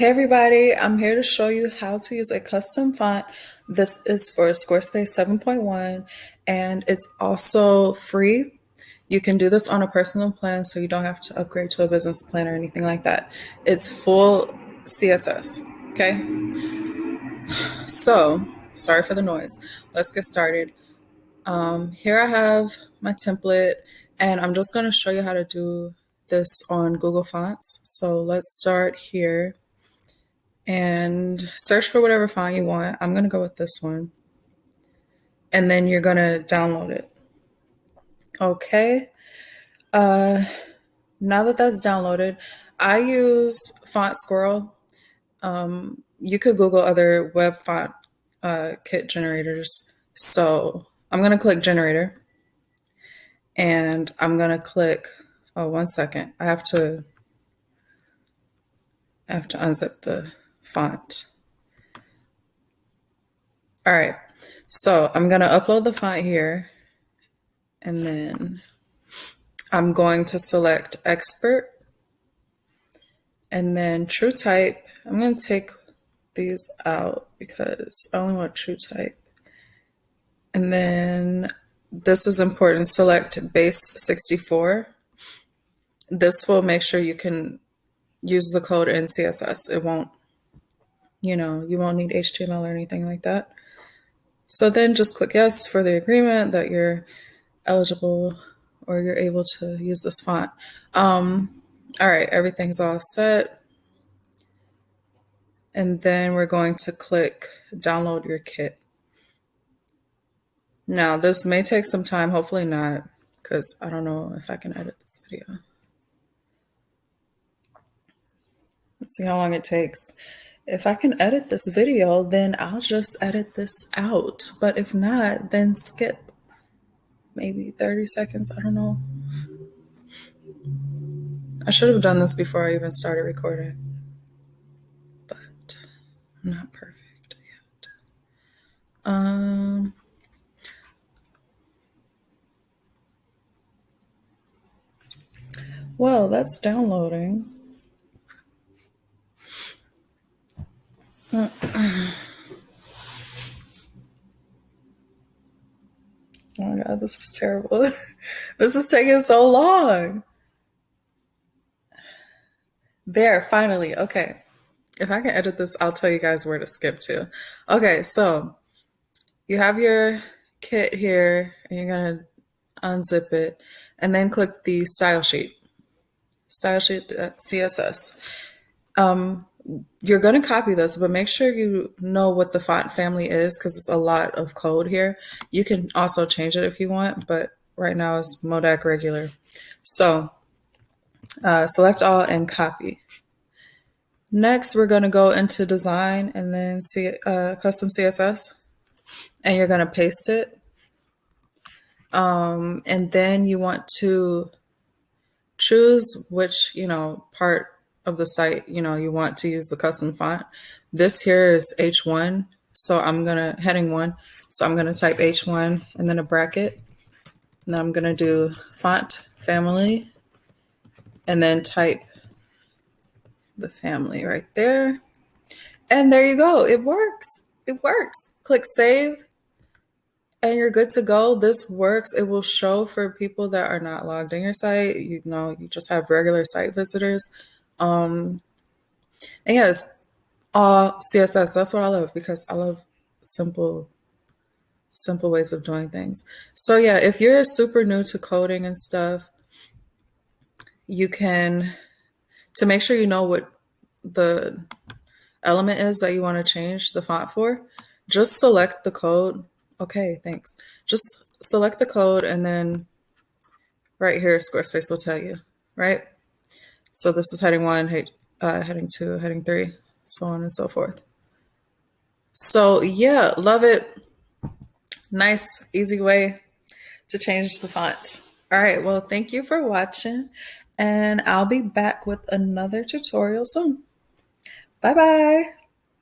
Hey everybody, I'm here to show you how to use a custom font. This is for Squarespace 7.1 and it's also free. You can do this on a personal plan so you don't have to upgrade to a business plan or anything like that. It's full CSS, okay? So, sorry for the noise. Let's get started. Here I have my template and I'm just going to show you how to do this on Google Fonts. So let's start here and search for whatever font you want. I'm going to go with this one. And then you're going to download it. Okay. Now that that's downloaded, I use Font Squirrel. You could Google other web font kit generators. So I'm going to click generator and I'm going to click, oh, 1 second. I have to unzip the font. All right. So I'm going to upload the font here and then I'm going to select expert and then true type. I'm going to take these out because I only want true type. And then this is important. Select base 64. This will make sure you can use the code in CSS. It won't, you won't need HTML or anything like that. So then just click yes for the agreement that you're eligible or you're able to use this font. All right, everything's all set. And then we're going to click download your kit. Now, this may take some time, hopefully not, because I don't know if I can edit this video. Let's see how long it takes. If I can edit this video, then I'll just edit this out. But if not, then skip maybe 30 seconds. I don't know. I should have done this before I even started recording. But I'm not perfect yet. Well, that's downloading. Oh my God, this is terrible. This is taking so long. There, finally. Okay. If I can edit this, I'll tell you guys where to skip to. Okay, so you have your kit here and you're going to unzip it and then click the style sheet. Style sheet CSS. You're going to copy this, but make sure you know what the font family is because it's a lot of code here. You can also change it if you want, but right now it's Modac regular. So select all and copy. Next, we're going to go into design and then see custom CSS, and you're going to paste it. And then you want to choose which, part of the site, you want to use the custom font. This here is H1. So I'm going to heading 1. So I'm going to type H1 and then a bracket. And then I'm going to do font family and then type the family right there. And there you go. It works. It works. Click save and you're good to go. This works. It will show for people that are not logged in your site. You just have regular site visitors. And yes, all CSS. That's what I love because I love simple ways of doing things. So yeah, if you're super new to coding and stuff, you can, to make sure you know what the element is that you want to change the font for, just select the code. Okay, thanks. Just select the code and then right here, Squarespace will tell you, right? So this is heading 1, heading 2, heading 3, so on and so forth. So yeah, love it. Nice, easy way to change the font. All right, well, thank you for watching and I'll be back with another tutorial soon. Bye-bye.